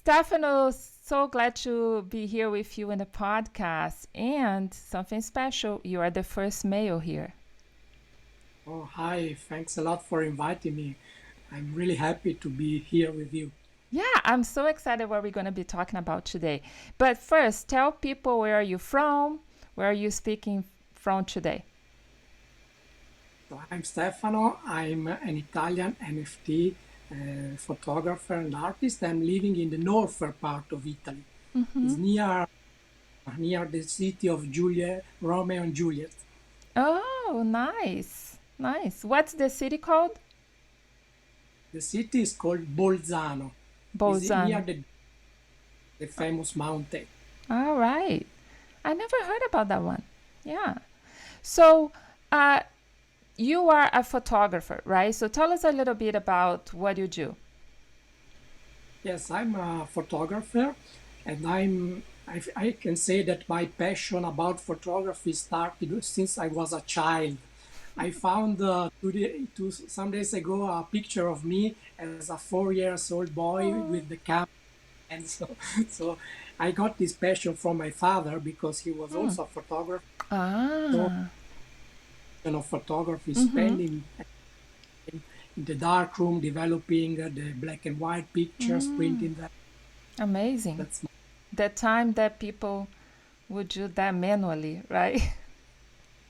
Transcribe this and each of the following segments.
Stefano, so glad to be here with you in the podcast. And something special, you are the first male here. Oh, hi. Thanks a lot for inviting me. I'm really happy to be here with you. Yeah, I'm so excited what we're going to be talking about today. But first, tell people where are you from? Where are you speaking from today? So I'm Stefano. I'm an Italian NFT photographer and artist. I'm living in the northern part of Italy. It's near the city of Romeo and Juliet. Oh, nice. Nice. What's the city called? The city is called Bolzano. It's near Bolzano. the famous mountain. All right. I never heard about that one. Yeah. So, uh, you are a photographer, right? So tell us a little bit about what you do. Yes, I'm a photographer, and I can say that my passion about photography started since I was a child. I found some days ago a picture of me as a 4 years old boy Oh. with the camera, and so so I got this passion from my father because he was Hmm. also a photographer. So Ah. photography, Mm-hmm. spending in the dark room, developing the black and white pictures, Mm. printing them. Amazing. That's The time that people would do that manually, right?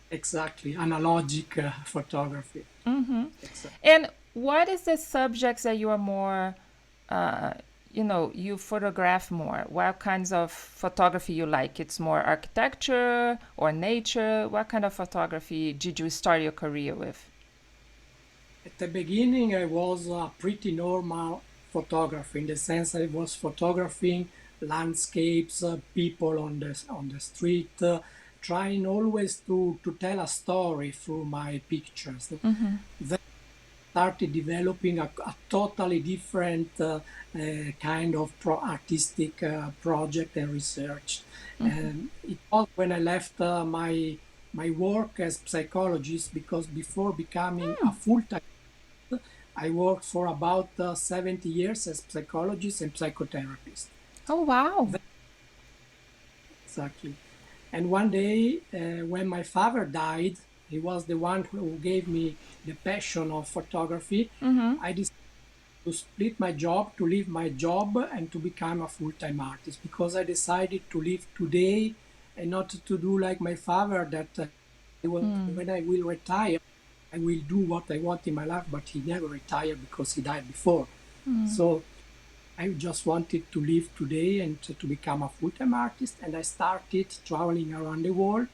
exactly analogic photography. Mm-hmm. Exactly. And what is the subjects that you are more, uh, you photograph more? What kinds of photography you like? It's more architecture or nature? What kind of photography did you start your career with? At the beginning, I was a pretty normal photographer in the sense I was photographing landscapes, people on the street, trying always to tell a story through my pictures. Mm-hmm. Then started developing a totally different kind of artistic project and research. Mm-hmm. And it was when I left my work as psychologist because before becoming a full-time I worked for about 70 years as psychologist and psychotherapist. Oh, wow. Exactly. And one day, when my father died, he was the one who gave me the passion of photography. Mm-hmm. I decided to split my job, to leave my job, and to become a full time artist because I decided to live today and not to do like my father that Mm. when I will retire, I will do what I want in my life, but he never retired because he died before. Mm. So I just wanted to live today and to become a full-time artist. And I started traveling around the world,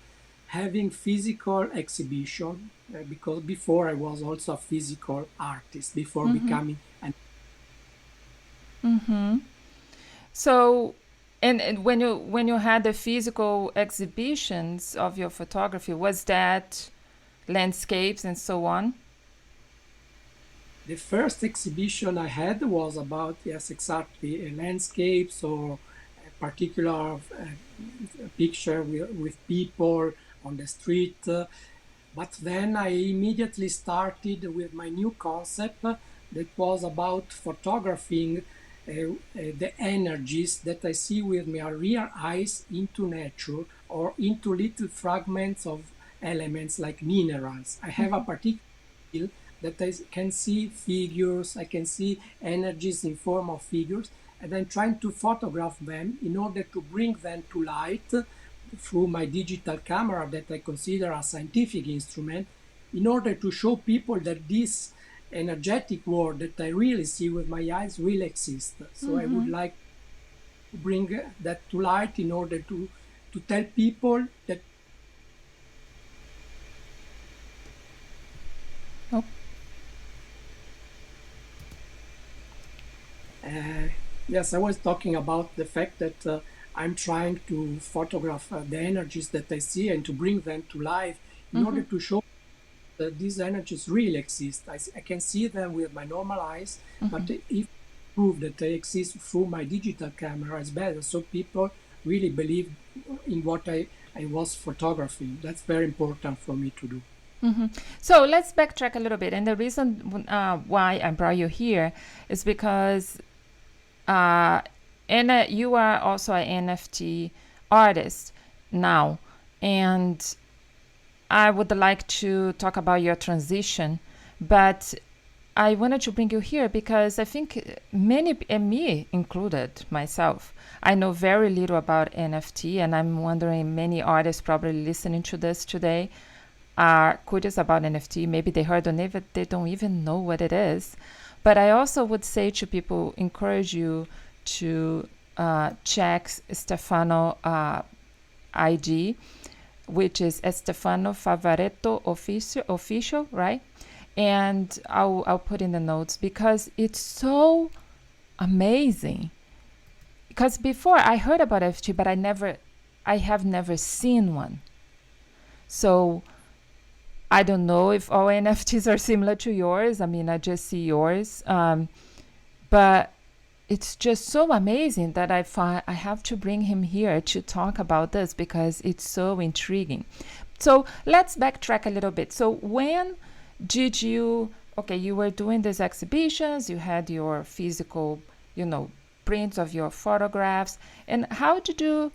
having physical exhibition because before I was also a physical artist before Mm-hmm. becoming an Mm-hmm. So, and when you had the physical exhibitions of your photography, was that landscapes and so on? the first exhibition I had was about yes exactly landscapes or a particular picture with people on the street. But then I immediately started with my new concept that was about photographing the energies that I see with my real eyes into nature or into little fragments of elements like minerals. I have a particular skill that I can see figures, I can see energies in form of figures, and I'm trying to photograph them in order to bring them to light through my digital camera that I consider a scientific instrument in order to show people that this energetic world that I really see with my eyes really exists. So I would Mm-hmm. like to bring that to light in order to tell people that Oh. uh, yes, I was talking about the fact that I'm trying to photograph the energies that I see and to bring them to life in Mm-hmm. order to show these energies really exist. I can see them with my normal eyes, Mm-hmm. but if prove that they exist through my digital camera, it's better. So people really believe in what I was photographing. That's very important for me to do. Mm-hmm. So let's backtrack a little bit. And the reason why I brought you here is because uh, And you are also an NFT artist now. And I would like to talk about your transition, but I wanted to bring you here because I think many, and me included, myself, I know very little about NFT, and I'm wondering many artists probably listening to this today are curious about NFT. Maybe they heard on it, but they don't even know what it is. But I also would say to people, encourage you to check Stefano IG, which is Stefano Favaretto official, right? And I'll put in the notes because it's so amazing. Because before I heard about FT, but I have never seen one. So I don't know if all NFTs are similar to yours. I mean, I just see yours, but it's just so amazing that I find I have to bring him here to talk about this because it's so intriguing. So let's backtrack a little bit. So when did you, okay, you were doing these exhibitions, you had your physical, you know, prints of your photographs, and how did you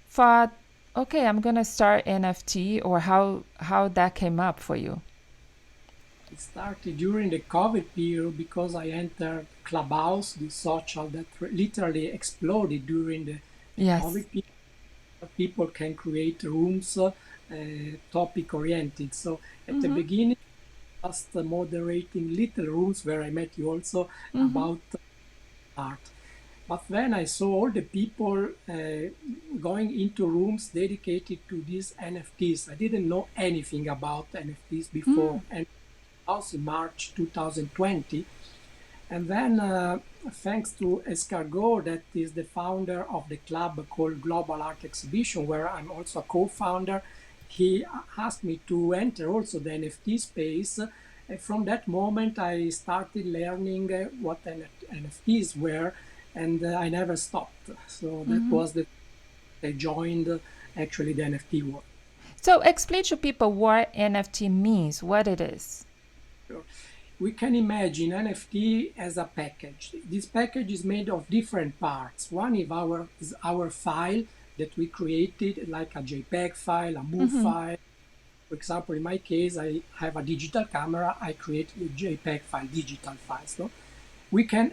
thought, okay, I'm gonna start NFT, or how that came up for you? It started during the COVID period because I entered Clubhouse, the social that literally exploded during the Yes. COVID period. People can create rooms topic oriented. So at the Mm-hmm. beginning, just moderating little rooms where I met you also Mm-hmm. about art. But when I saw all the people going into rooms dedicated to these NFTs, I didn't know anything about NFTs before. And also in March 2020. And then, thanks to Escargot, that is the founder of the club called Global Art Exhibition, where I'm also a co-founder, he asked me to enter also the NFT space. From that moment, I started learning what NFTs were, and I never stopped. So that Mm-hmm. was the I joined actually the NFT world. So explain to people what NFT means, what it is. We can imagine NFT as a package. This package is made of different parts. One is our file that we created, like a JPEG file, a MOV Mm-hmm. file. For example, in my case, I have a digital camera. I created a JPEG file, digital files. No? We can,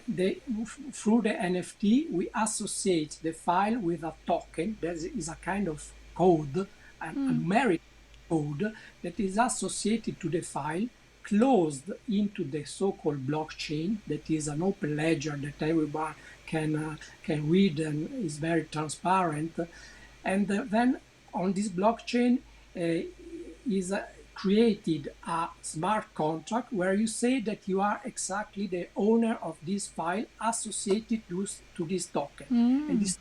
through the NFT, we associate the file with a token. There is a kind of code, a numeric code that is associated to the file, closed into the so-called blockchain, that is an open ledger that everyone can read and is very transparent. And then on this blockchain is created a smart contract where you say that you are exactly the owner of this file associated to this token. And Mm. this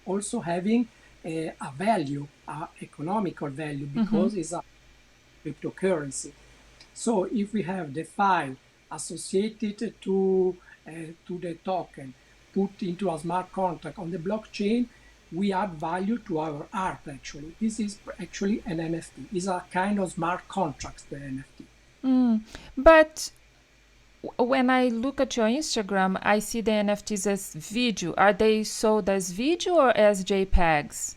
also having a value, a economical value, Mm-hmm. because it's a cryptocurrency. So if we have the file associated to the token put into a smart contract on the blockchain, we add value to our art actually. This is actually an NFT. It's a kind of smart contract, the NFT. Mm. But when I look at your Instagram, I see the NFTs as video. Are they sold as video or as JPEGs?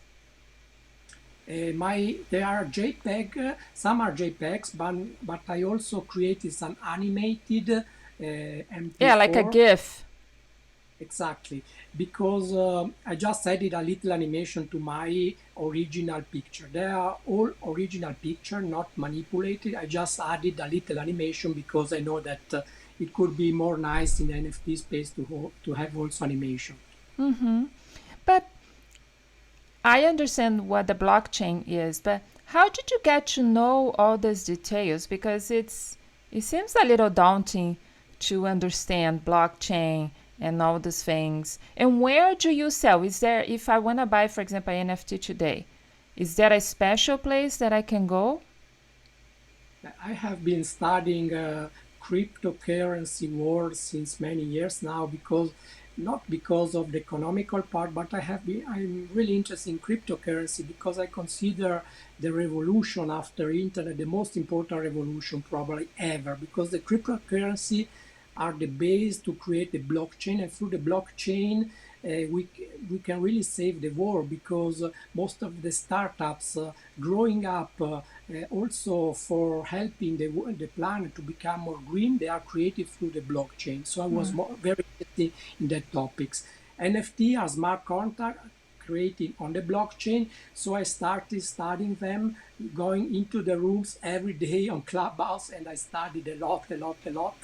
They are JPEG, some are JPEGs, but I also created some animated Yeah, like a MP4. GIF. Exactly, because I just added a little animation to my original picture. They are all original picture, not manipulated. I just added a little animation because I know that it could be more nice in the NFT space to have also animation. Mm-hmm. But I understand what the blockchain is, but how did you get to know all these details? Because it seems a little daunting to understand blockchain and all these things. And where do you sell? Is there, if I want to buy, for example, an NFT today, is there a special place that I can go? I have been studying cryptocurrency world since many years now because not because of the economical part, but I'm really interested in cryptocurrency because I consider the revolution after internet the most important revolution probably ever because the cryptocurrency are the base to create the blockchain and through the blockchain we can really save the world, because most of the startups growing up, also for helping the planet to become more green, they are created through the blockchain. So I was very interested in that topics. NFT are smart contract created on the blockchain. So I started studying them, going into the rooms every day on Clubhouse, and I studied a lot.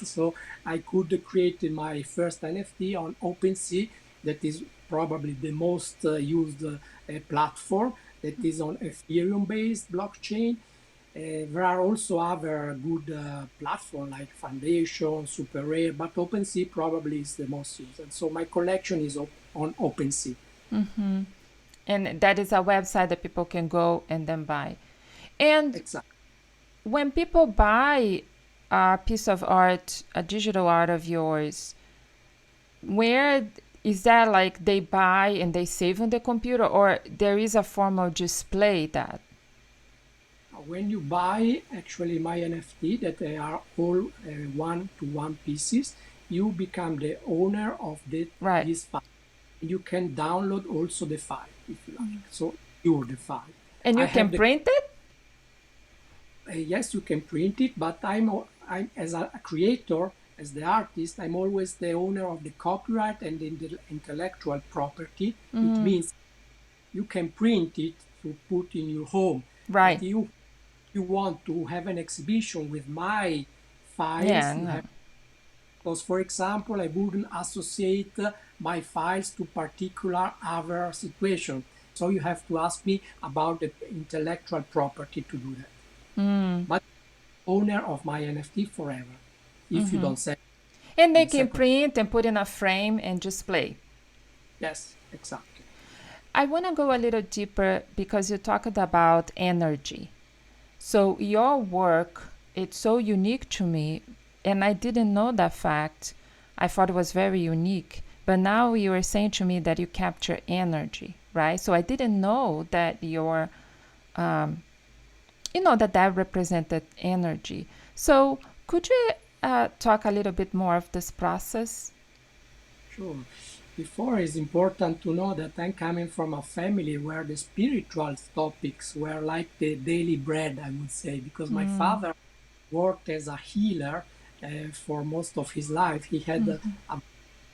So I could create my first NFT on OpenSea, that is probably the most used platform, that is on Ethereum-based blockchain. There are also other good platforms like Foundation, Super Rare, but OpenSea probably is the most used. And so my collection is on OpenSea. And that is a website that people can go and then buy. And Exactly. when people buy a piece of art, a digital art of yours, where is that, like they buy and they save on the computer, or there is a formal display that? When you buy actually my NFT, that they are all one-to-one pieces, you become the owner of Right. this file. You can download also the file if you like. So you're the file. And I you can have the print it? yes, you can print it, but I'm as a creator, as the artist, I'm always the owner of the copyright and the intellectual property. It means you can print it to put in your home, but Right. you want to have an exhibition with my Yeah, files, you no. have, because for example, I wouldn't associate my files to particular other situation. So you have to ask me about the intellectual property to do that. But owner of my NFT forever, if you don't sell And in they the can second. print and put in a frame and display. Yes, exactly. I want to go a little deeper because you talked about energy. So your work, it's so unique to me, and I didn't know that fact. I thought it was very unique, but now you are saying to me that you capture energy, right? So I didn't know that that represented energy. So could you talk a little bit more of this process? Sure. Before, it's important to know that I'm coming from a family where the spiritual topics were like the daily bread, I would say, because my father worked as a healer for most of his life. He had a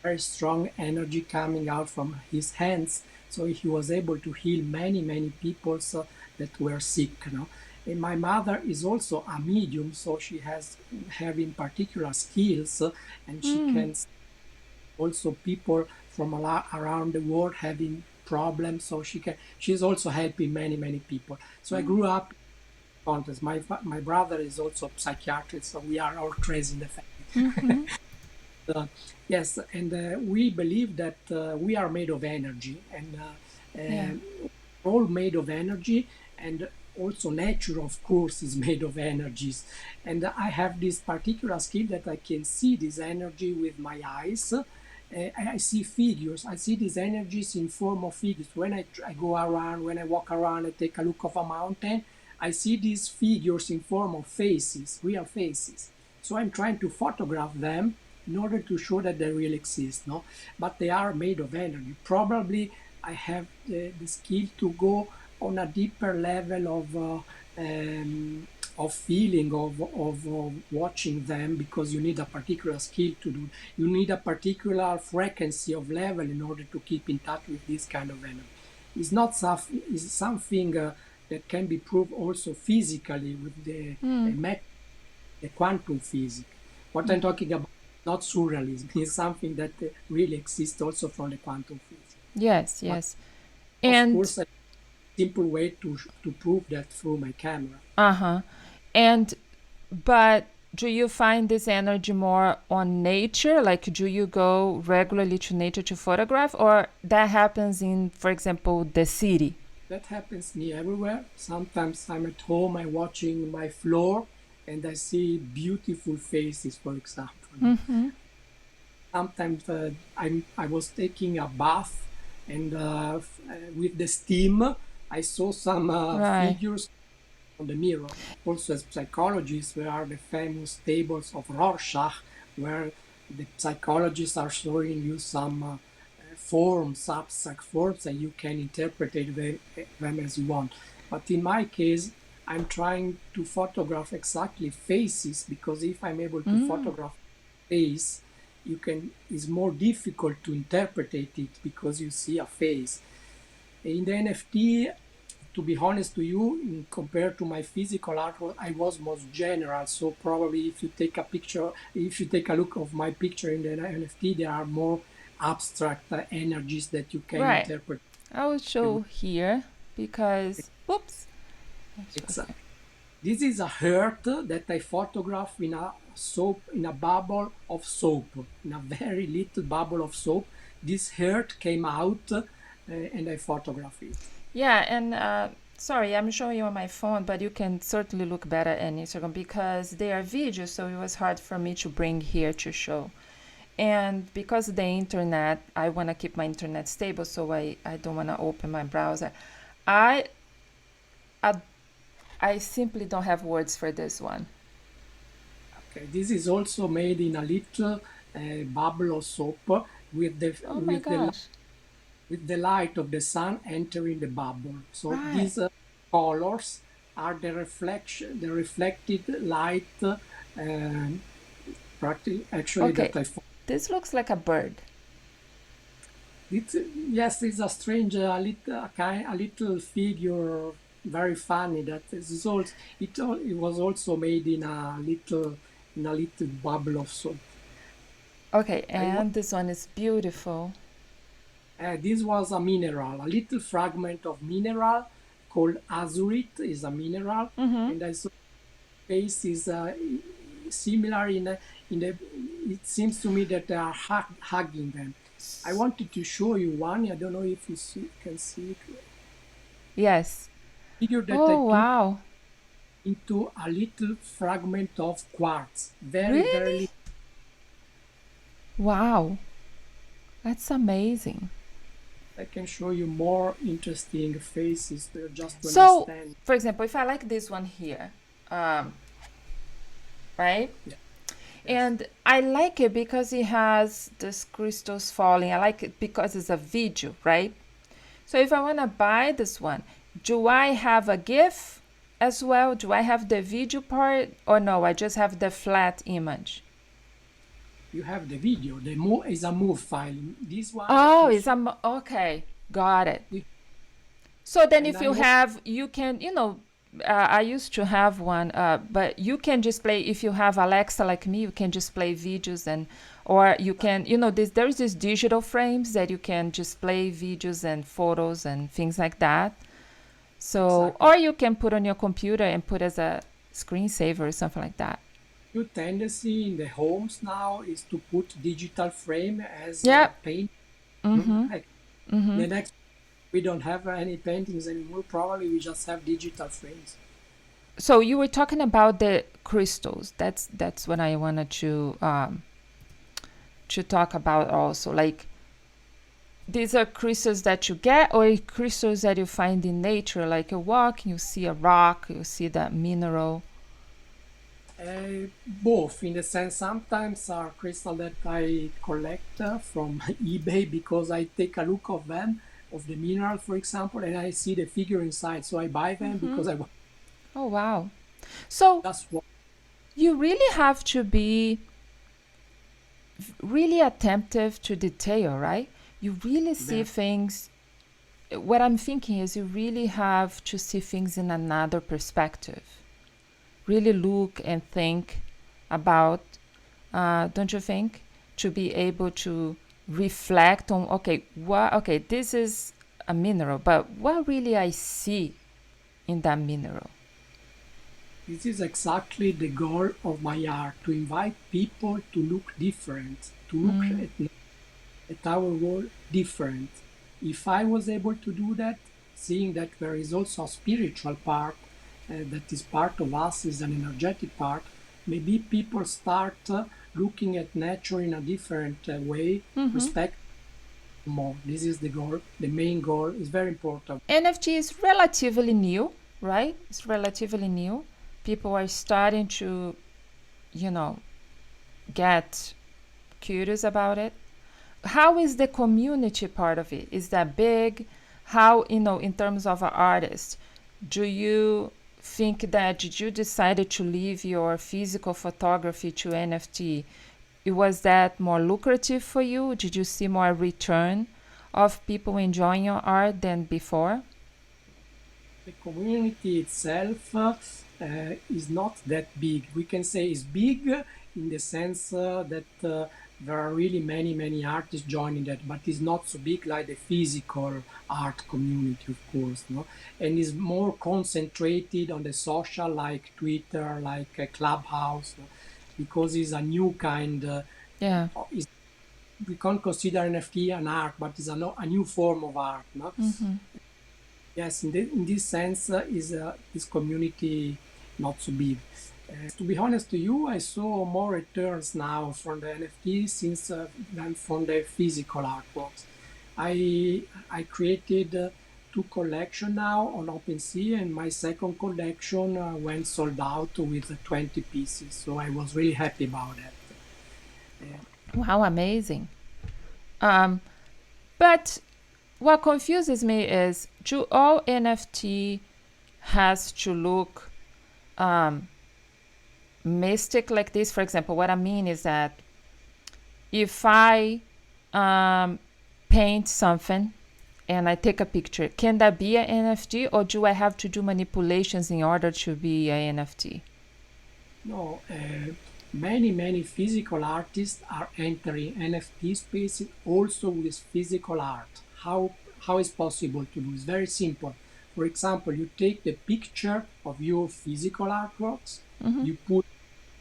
very strong energy coming out from his hands, so he was able to heal many people that were sick. And my mother is also a medium, so she has having particular skills, and she can also people from around the world having problems, so she's also helping many people. So I grew up in context. My brother is also a psychiatrist, so we are all crazy in the family. uh, yes, and we believe that we are made of energy, and Yeah. all made of energy, and also nature of course is made of energies. And I have this particular skill that I can see this energy with my eyes. I see figures. I see these energies in form of figures. When I go around, when I walk around, I take a look of a mountain, I see these figures in form of faces, real faces. So I'm trying to photograph them in order to show that they really exist, no? But they are made of energy. Probably I have the skill to go on a deeper level of feeling of watching them, because you need a particular skill to do. You need a particular frequency of level in order to keep in touch with this kind of energy. It's not something. It's something that can be proved also physically with the quantum physics. What I'm talking about, not surrealism, is something that really exists also from the quantum physics. Yes, But yes. of And course, a simple way to prove that through my camera. uh-huh. And but do you find this energy more on nature? Like, do you go regularly to nature to photograph, or that happens in, for example, the city? That happens me everywhere. Sometimes I'm at home, I'm watching my floor, and I see beautiful faces, for example. Sometimes I was taking a bath, and with the steam, I saw some Right. figures on the mirror. Also, as psychologists, there are the famous tables of Rorschach, where the psychologists are showing you some forms, abstract forms, and you can interpret them as you want. But in my case, I'm trying to photograph exactly faces, because if I'm able to Mm, photograph face, it's more difficult to interpret it because you see a face. In the NFT, to be honest to you, compared to my physical art, I was most general. So probably if you take a look of my picture in the NFT, there are more abstract energies that you can right. interpret. I will show here because, whoops. Let's show here. Exactly. This is a heart that I photographed in a soap, in a bubble of soap, in a very little bubble of soap. This heart came out, and I photographed it. Yeah, and sorry, I'm showing you on my phone, but you can certainly look better on Instagram because they are videos, so it was hard for me to bring here to show. And because of the internet, I want to keep my internet stable, so I don't want to open my browser. I, I I simply don't have words for this one. Okay, this is also made in a little bubble of soap with the Oh my with the gosh! with the light of the sun entering the bubble. So Right. these colors are the reflected light, actually Okay. that I. This looks like a bird. It's, yes, it's a strange, a little figure, very funny. That is also it was also made in a little bubble of soap. Okay, I wa- and this one is beautiful. this was a mineral, a little fragment of mineral called azurite is a mineral, Mm-hmm. and I saw face is similar in the. It seems to me that they are hugging them. I wanted to show you one. I don't know if can see it. Yes. Figure that I Oh took wow! into a little fragment of quartz. Very, very Really? little. Wow! That's amazing. I can show you more interesting faces there just to So, understand. for example, if I like this one here, um, right? Yeah, yes. And I like it because it has this crystals falling. I like it because it's a video, right? So if I want to buy this one, do I have a GIF as well? Do I have the video part or no? I just have the flat image. You have the video. The move is a move file. This one that Oh, you it's see, a okay. Got it. the- So then, and if I you hope have, you can, I used to have one, but you can just play, if you have Alexa like me, you can just play videos or you that can, there's this digital frames that you can just play videos and photos and things like that. So, exactly. or you can put on your computer and put as a screensaver or something like that. New tendency in the homes now is to put digital frame as Yep. paint. Mm-hmm. Like Mm-hmm. the next, we don't have any paintings anymore. Probably we just have digital frames. So you were talking about the crystals. That's what I wanted to talk about also. Like these are crystals that you get or crystals that you find in nature, like you walk, you see a rock, you see that mineral. Both, in the sense, sometimes are crystal that I collect from eBay because I take a look of them, of the mineral, for example, and I see the figure inside. So I buy them Mm-hmm. because I want Oh wow. So just one. you really have to be really attentive to detail, right? You really see There. things. What I'm thinking is you really have to see things in another perspective. Really look and think about, don't you think? To be able to reflect on, okay, this is a mineral, but what really I see in that mineral? This is exactly the goal of my art, to invite people to look different, to look Mm, at our world different. If I was able to do that, seeing that there is also a spiritual part that is part of us, is an energetic part, maybe people start looking at nature in a different way, mm-hmm. respect more. This is the goal. The main goal is very important. NFT is relatively new, right? It's relatively new. People are starting to, you know, get curious about it. how is the community part of it? Is that big? How, in terms of an artist, do you think that did you decided to leave your physical photography to NFT? It was that more lucrative for you? Did you see more return of people enjoying your art than before? The community itself is not that big. We can say it's big in the sense that there are really many artists joining that, but it's not so big like the physical art community, of course, no. And is more concentrated on the social, like Twitter, like Clubhouse, no? Because it's a new kind. Yeah. Is We can't consider NFT an art, but it's a new form of art, no. Mm-hmm. Yes, in this sense, is this community not so big? To be honest to you, I saw more returns now from the NFT since than from the physical artworks. I created two collection now on OpenSea, and my second collection went sold out with 20 pieces. So I was really happy about that. Uh, Wow, amazing. Um, but what confuses me is do all NFT has to look mystic like this? For example, what I mean is that if I um, paint something and I take a picture, can that be an NFT or do I have to do manipulations in order to be an NFT? No, many physical artists are entering NFT spaces also with physical art. How is possible to do? It's very simple. For example, you take the picture of your physical artworks, Mm-hmm. you put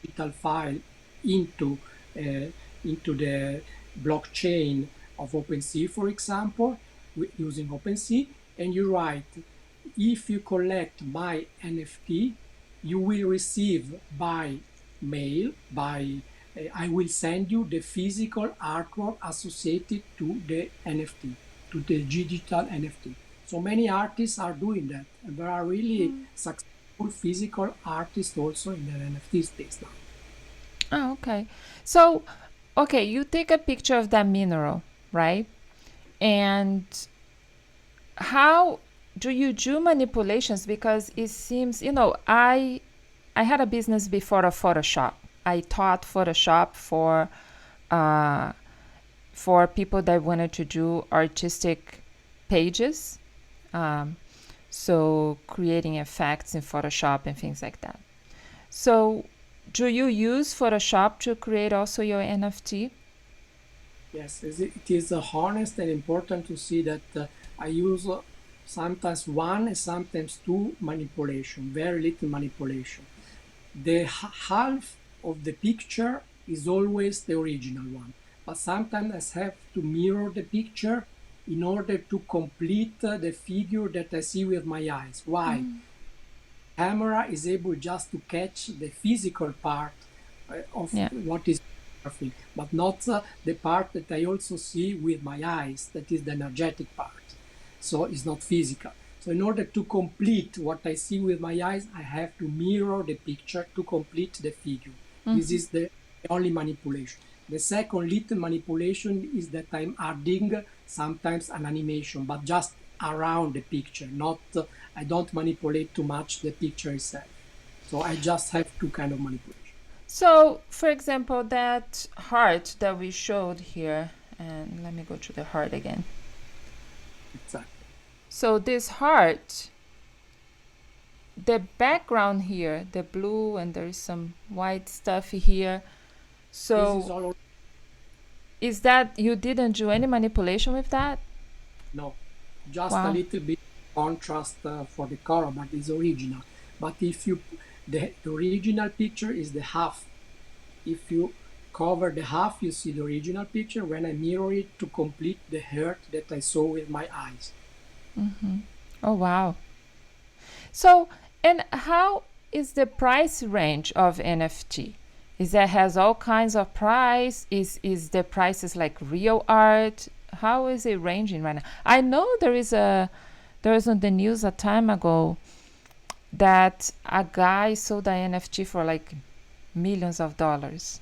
digital file into into the blockchain of OpenSea, for example, using OpenSea, and you write, if you collect my NFT, you will receive by mail, I will send you the physical artwork associated to the NFT, to the digital NFT. So many artists are doing that, and there are really successful physical artists also in the NFT space now. Oh, okay. So, okay, you take a picture of that mineral, right? And how do you do manipulations? Because it seems, I had a business before of Photoshop. I taught Photoshop uh, for people that wanted to do artistic pages. Um, so creating effects in Photoshop and things like that. So do you use Photoshop to create also your NFT? Yes, it is honest and important to see that I use sometimes one and sometimes two manipulation, very little manipulation. The half of the picture is always the original one, but sometimes I have to mirror the picture in order to complete the figure that I see with my eyes. Why? Camera is able just to catch the physical part of Yeah. what is surfing, but not the part that I also see with my eyes, that is the energetic part. So it's not physical. So in order to complete what I see with my eyes, I have to mirror the picture to complete the figure. This is the only manipulation. The second little manipulation is that I'm adding sometimes an animation, but just around the picture, not I don't manipulate too much the picture itself. So I just have two kind of manipulation. So, for example, that heart that we showed here, and let me go to the heart again. Exactly. So, this heart, the background here, the blue, and there is some white stuff here. This is So, all is that you didn't do any manipulation with that? no, just a Wow. little bit contrast for the color, but it's original. But if you the original picture is the half. If you cover the half, you see the original picture. When I mirror it to complete the heart that I saw with my eyes. Oh, wow. So, and how is the price range of NFT? Is that has all kinds of price? Is the prices like real art? How is it ranging right now? I know there was on the news a time ago that a guy sold an NFT for like millions of dollars.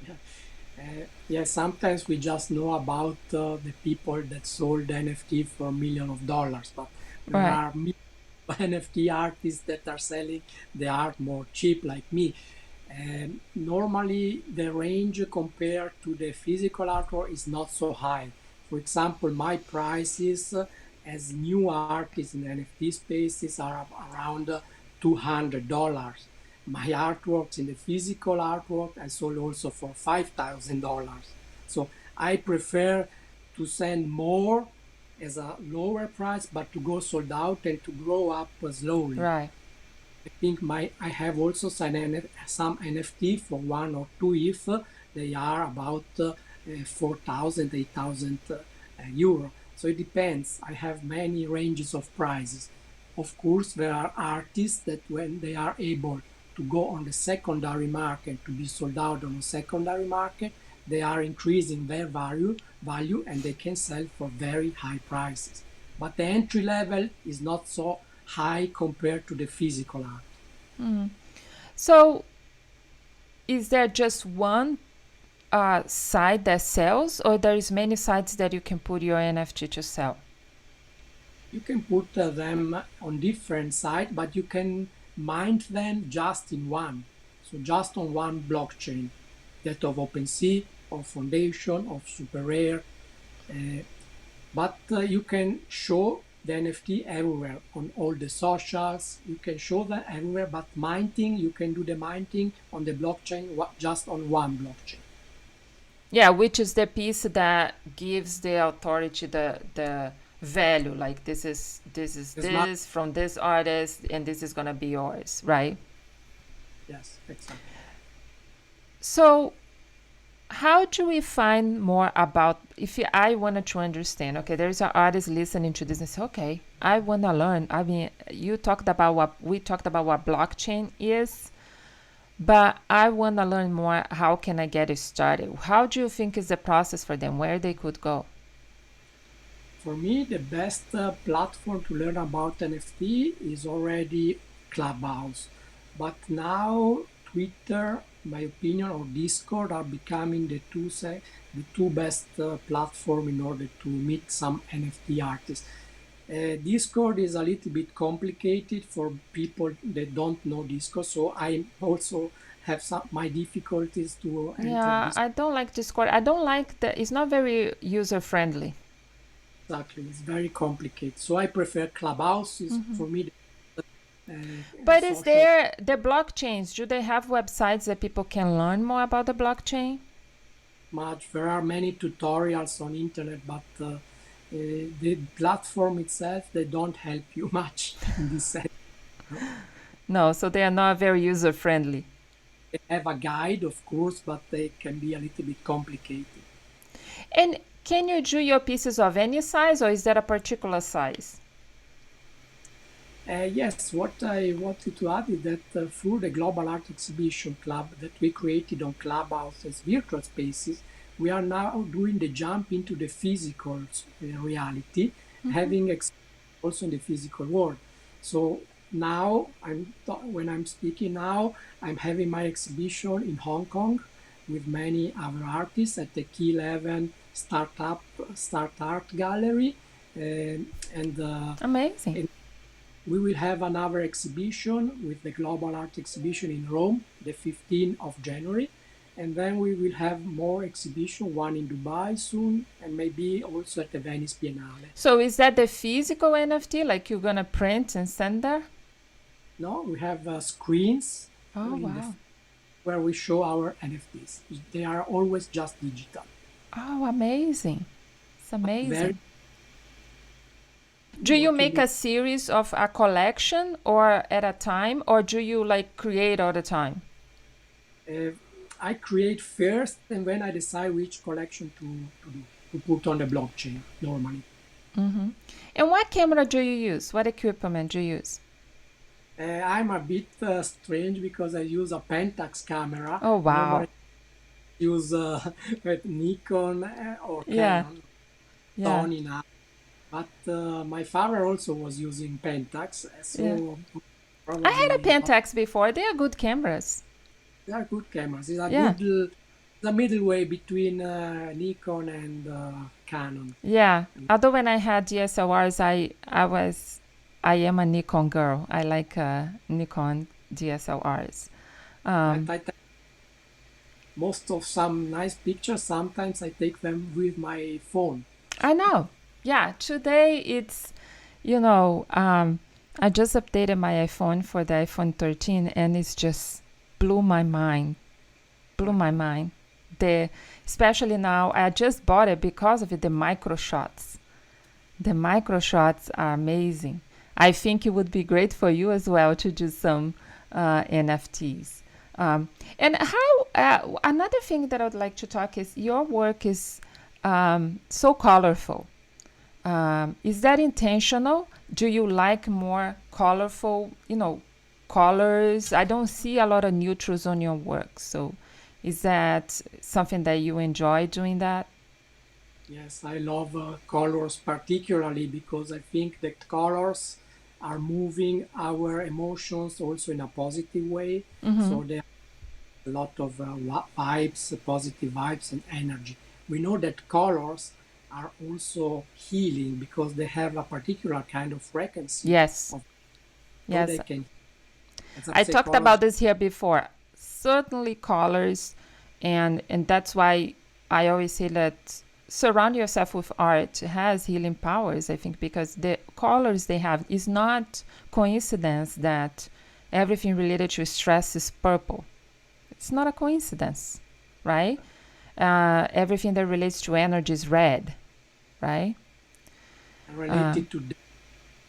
Yeah. Yes, sometimes we just know about the people that sold NFT for millions of dollars, but there Right. are NFT artists that are selling the art more cheap, like me. And normally, the range compared to the physical artwork is not so high. For example, my prices as new artists in the NFT spaces are around $200. My artworks in the physical artwork I sold also for $5,000. So I prefer to send more as a lower price, but to go sold out and to grow up slowly. Right. I think I have also some NFT for 1 or 2 ETH. They are about 4,000, euro. So it depends. I have many ranges of prices. Of course, there are artists that when they are able to go on the secondary market to be sold out on the secondary market, they are increasing their value and they can sell for very high prices. But the entry level is not so high compared to the physical art. So, is there just one site that sells, or there is many sites that you can put your NFT to sell? You can put them on different sites, but you can mind them just in one. So just on one blockchain, that of OpenSea, of Foundation, of SuperRare. Uh, but you can show the NFT everywhere on all the socials. You can show them everywhere, but minting, you can do the minting on the blockchain just on one blockchain. Yeah, which is the piece that gives the authority the value. Like The smart, this from this artist, and this is gonna be yours, right? yes, exactly. So how do we find more about if I wanted to understand? Okay, there's an artist listening to this and say, okay, I want to learn. I mean, you talked about what we talked about what blockchain is, but I want to learn more. How can I get it started? How do you think is the process for them? Where they could go? For me, the best platform to learn about NFT is already Clubhouse. But now Twitter, in my opinion, or Discord are becoming the two best platform in order to meet some NFT artists. Discord is a little bit complicated for people that don't know Discord, so I also have some my difficulties to enter Yeah, Discord. I don't like Discord. I don't like the. It's not very user friendly. Exactly, it's very complicated. So I prefer Clubhouse. Is for me But is social there the blockchains? Do they have websites that people can learn more about the blockchain? much. There are many tutorials on internet, but the platform itself they don't help you much in this sense. No? No, so they are not very user friendly. They have a guide, of course, but they can be a little bit complicated. And can you do your pieces of any size, or is that a particular size? Yes, what I wanted to add is that through the Global Art Exhibition Club that we created on Clubhouse as virtual spaces, we are now doing the jump into the physical reality, having also in the physical world. So now, when I'm speaking now, I'm having my exhibition in Hong Kong with many other artists at the Key 11 Start Art Gallery, and Amazing. we will have another exhibition with the Global Art Exhibition in Rome, the 15th of January. And then we will have more exhibition, one in Dubai soon, and maybe also at the Venice Biennale. So is that the physical NFT, like you're gonna print and send there? No, we have screens Oh in the wow. where we show our NFTs. They are always just digital, Oh, amazing. It's but very amazing. Do you what we make will. a series of a collection or at a time, or do you like create all the time? Uh, I create first, and then I decide which collection to do to put on the blockchain normally. And what camera do you use? What equipment do you use? I'm a bit strange because I use a Pentax camera. Oh wow. Normally, I use Nikon or Yeah. Canon, Yeah. Sony now. But my father also was using Pentax, Yeah. so I had a probably. But Pentax before. They are good cameras. they are good cameras. It's a Yeah. good the middle way between Nikon and Canon. Yeah. Although when I had DSLRs, I am a Nikon girl. I like Nikon DSLRs. I, Um, I take most of some nice pictures. Sometimes I take them with my phone. I know. Yeah. Today it's, you know, I just updated my iPhone for the iPhone 13, and it's just blew my mind. Blew my mind. The Especially now, I just bought it because of it, the micro shots. The micro shots are amazing. I think it would be great for you as well to do some NFTs. And how another thing that I would like to talk is your work is so colorful. Is that intentional? Do you like more colorful, colors? I don't see a lot of neutrals on your work. So is that something that you enjoy doing that? Yes, I love colors particularly because I think that colors are moving our emotions also in a positive way. Mm-hmm. So there are a lot of vibes, positive vibes, and energy. We know that colors are also healing because they have a particular kind of frequency Yes. of so Yes. they can, as I I say, talked colors. about this here before. Certainly colors, and that's why I always say that surround yourself with art has healing powers, I think, because the colors they have is not coincidence that everything related to stress is purple. It's not a coincidence, right? Everything that relates to energy is red, right? Uh, Related to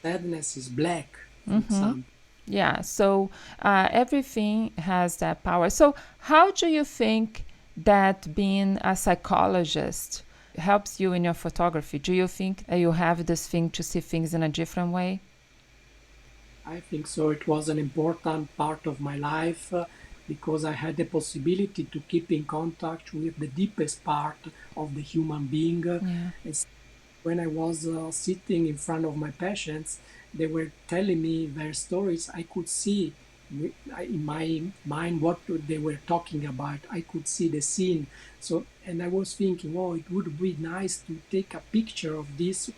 sadness is black, for mm-hmm. example. Yeah, so everything has that power. So, how do you think that being a psychologist helps you in your photography? Do you think that you have this thing to see things in a different way? I think so. It was an important part of my life because I had the possibility to keep in contact with the deepest part of the human being. Yeah. And when I was sitting in front of my patients, they were telling me their stories. I could see in my mind what they were talking about. I could see the scene. So, and I was thinking, oh, it would be nice to take a picture of this,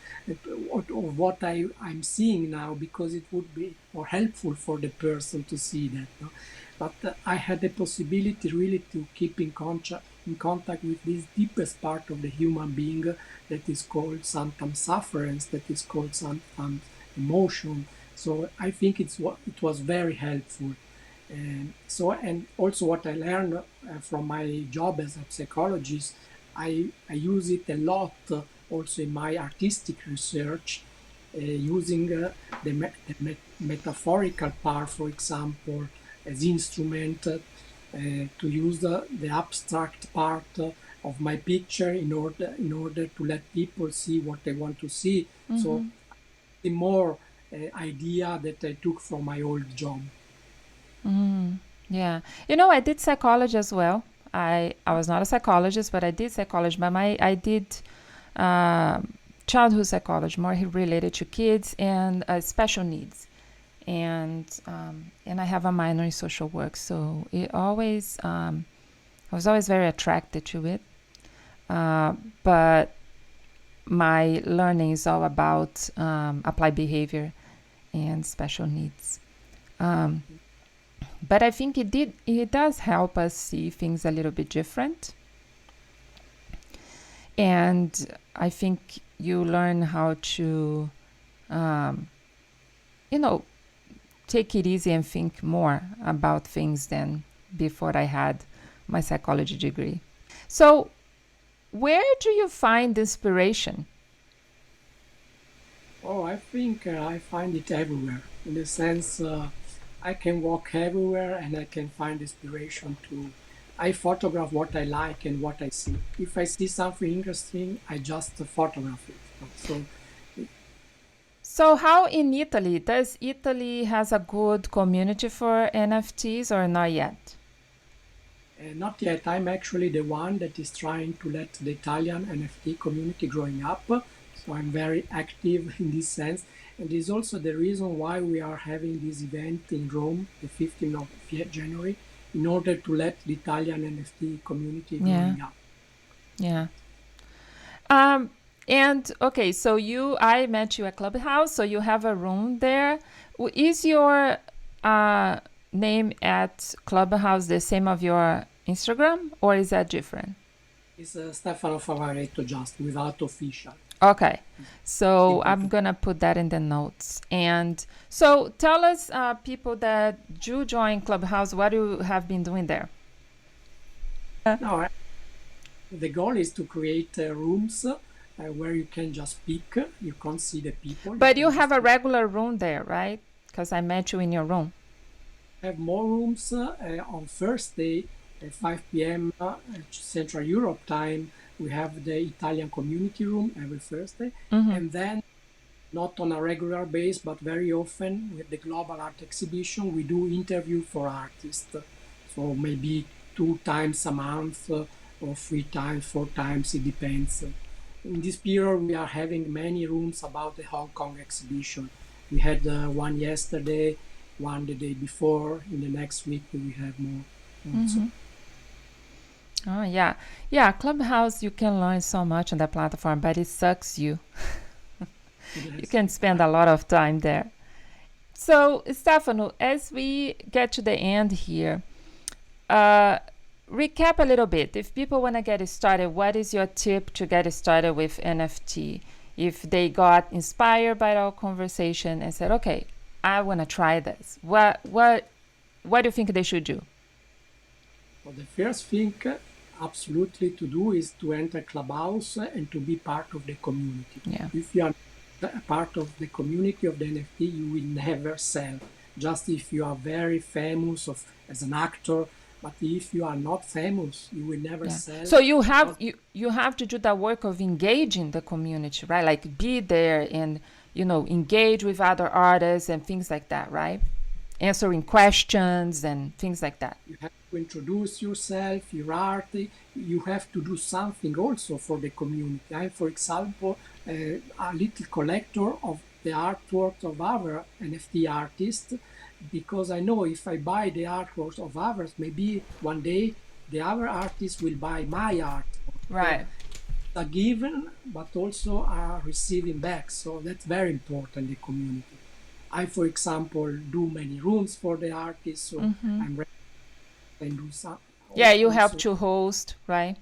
of what I'm seeing now, because it would be more helpful for the person to see that. No? But I had the possibility really to keep in contact with this deepest part of the human being that is called sometimes sufferance, that is called sometimes emotion. So I think it was very helpful. And also what I learned from my job as a psychologist, I use it a lot also in my artistic research, using the metaphorical part, for example, as instrument to use the abstract part of my picture in order to let people see what they want to see. So Mm-hmm. the more idea that I took from my old job. Mm, yeah. I did psychology as well. I was not a psychologist, but I did psychology. But I did uh, childhood psychology, more related to kids and special needs. And I have a minor in social work, so I was always very attracted to it. Uh, but my learning is all about applied behavior and special needs. Um, but I think it does help us see things a little bit different, and I think you learn how to um, you know take it easy and think more about things than before I had my psychology degree. So, where do you find inspiration? Oh, I think I find it everywhere. In the sense, I can walk everywhere and I can find inspiration to. I photograph what I like and what I see. If I see something interesting, I just photograph it. So, So, how in Italy? Does Italy has a good community for NFTs or not yet? not yet. I'm actually the one that is trying to let the Italian NFT community growing up. So I'm very active in this sense. And this is also the reason why we are having this event in Rome, the 15th of January, in order to let the Italian NFT community Yeah. growing up. Yeah. Um, and okay, so I met you at Clubhouse, so you have a room there. Is your uh, name at Clubhouse the same of your Instagram, or is that different? It's Stefano Favaretto, just without official. Okay, so Simple I'm to. gonna put that in the notes. And so tell us, people that do join Clubhouse, what you have been doing there. Now, the goal is to create rooms where you can just pick. You can't see the people. You But you can have just a pick. regular room there, right? Because I met you in your room. Have more rooms on Thursday at 5 p.m. Central Europe time. We have the Italian community room every Thursday. Mm-hmm. And then, not on a regular base, but very often with the Global Art Exhibition, we do interview for artists. So maybe 2 times a month or 3 times, 4 times, it depends. In this period, we are having many rooms about the Hong Kong exhibition. We had one yesterday, one the day before. In the next week, we will have more also. Mm-hmm. Oh yeah, yeah. Clubhouse, you can learn so much on that platform, but it sucks you. You Yes. can spend a lot of time there. So, Stefano, as we get to the end here, uh, recap a little bit. If people want to get started, what is your tip to get started with NFT? If they got inspired by our conversation and said, "Okay, I want to try this," what do you think they should do? So the first thing absolutely to do is to enter Clubhouse and to be part of the community. Yeah, If you are a part of the community of the NFT, you will never sell. Just if you are very famous as an actor, but if you are not famous, you will never yeah. sell. So you have Because you have to do that work of engaging the community, right? Like be there and engage with other artists and things like that, right? Answering questions and things like that. you have to introduce yourself, your art. You have to do something also for the community. I'm, for example, a little collector of the artworks of other NFT artists because I know if I buy the artworks of others, maybe one day the other artist will buy my art. So Right. a given, but also a receiving back. So that's very important, the community. I, for example, do many rooms for the artists, so Mm-hmm. I'm and do some Yeah, you help also. to host, right?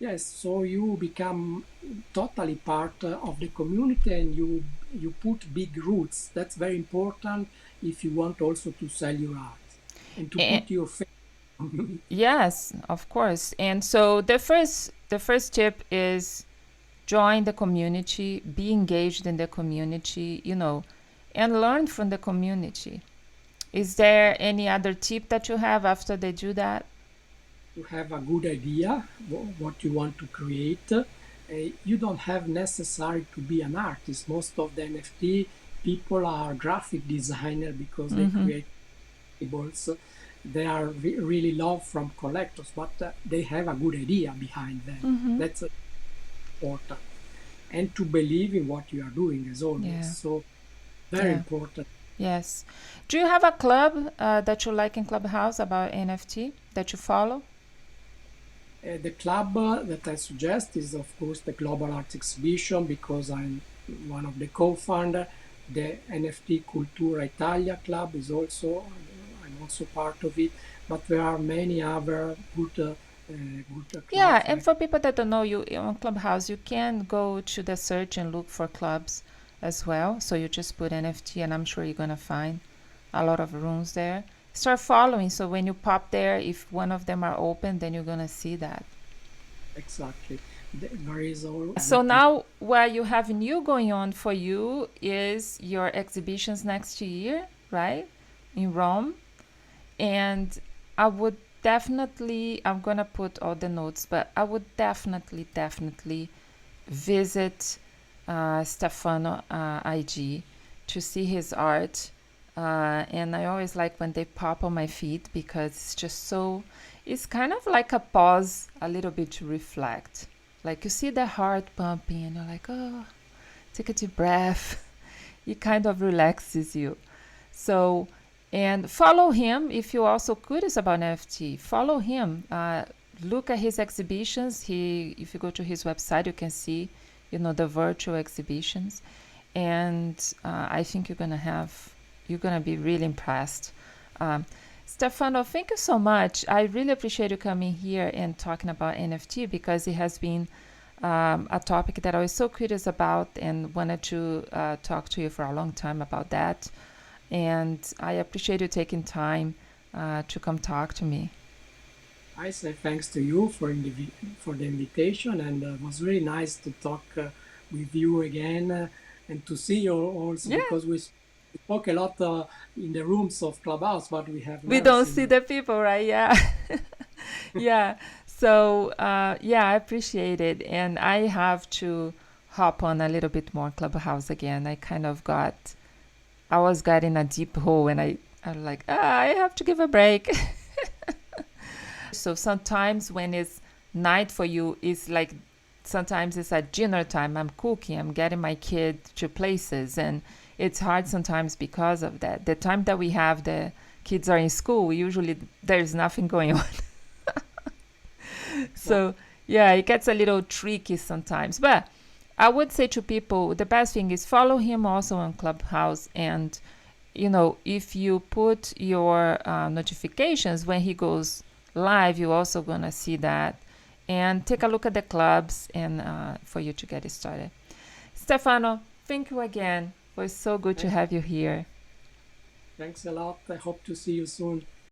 Yes, so you become totally part of the community and you put big roots. That's very important if you want also to sell your art and to And, put your face in the community. yes, of course. And so the first tip is join the community, be engaged in the community, and learn from the community. Is there any other tip that you have after they do that? You have a good idea what you want to create. You don't have necessary to be an artist. Most of the NFT people are graphic designer because they Mm-hmm. create tables. They are really loved from collectors, but they have a good idea behind them. Mm-hmm. That's important. And to believe in what you are doing as always. Yeah. So very Yeah. important. Yes. Do you have a club that you like in Clubhouse about NFT that you follow? The club that I suggest is, of course, the Global Art Exhibition because I'm one of the co-founder. The NFT Cultura Italia Club is also, I'm also part of it. But there are many other good Yeah, clubs and like. for people that don't know, you on Clubhouse, you can go to the search and look for clubs as well. So you just put NFT, and I'm sure you're gonna find a lot of rooms there. Start following, so when you pop there, if one of them are open, then you're gonna see that. Exactly. There is all So everything. now, what you have new going on for you is your exhibitions next year, right, in Rome. And I would definitely, I'm gonna put all the notes, but I would definitely visit Stefano IG to see his art. And I always like when they pop on my feed because it's just so, it's kind of like a pause, a little bit to reflect. Like you see the heart pumping and you're like, oh, take a deep breath. It kind of relaxes you. So And follow him if you're also curious about NFT. Follow him. Look at his exhibitions. If you go to his website, you can see, the virtual exhibitions. And I think you're gonna be really impressed. Um, Stefano, thank you so much. I really appreciate you coming here and talking about NFT because it has been a topic that I was so curious about and wanted to talk to you for a long time about that. And I appreciate you taking time to come talk to me. I say thanks to you for the invitation, and it was really nice to talk with you again and to see you also Yeah, because we spoke a lot in the rooms of Clubhouse, but we have we never don't seen see you. the people, right? Yeah. Yeah. So, yeah, I appreciate it. And I have to hop on a little bit more Clubhouse again. I was getting a deep hole and I'm like, I have to give a break. So sometimes when it's night for you, it's like sometimes it's at dinner time. I'm cooking, I'm getting my kid to places, and it's hard sometimes because of that. The time that we have the kids are in school, usually there's nothing going on. Yeah, So yeah, it gets a little tricky sometimes. But I would say to people, the best thing is follow him also on Clubhouse, and if you put your notifications when he goes live, you're also gonna see that, and take a look at the clubs and for you to get it started. Stefano, thank you again. It was so good to thank, have you here. thanks a lot. I hope to see you soon.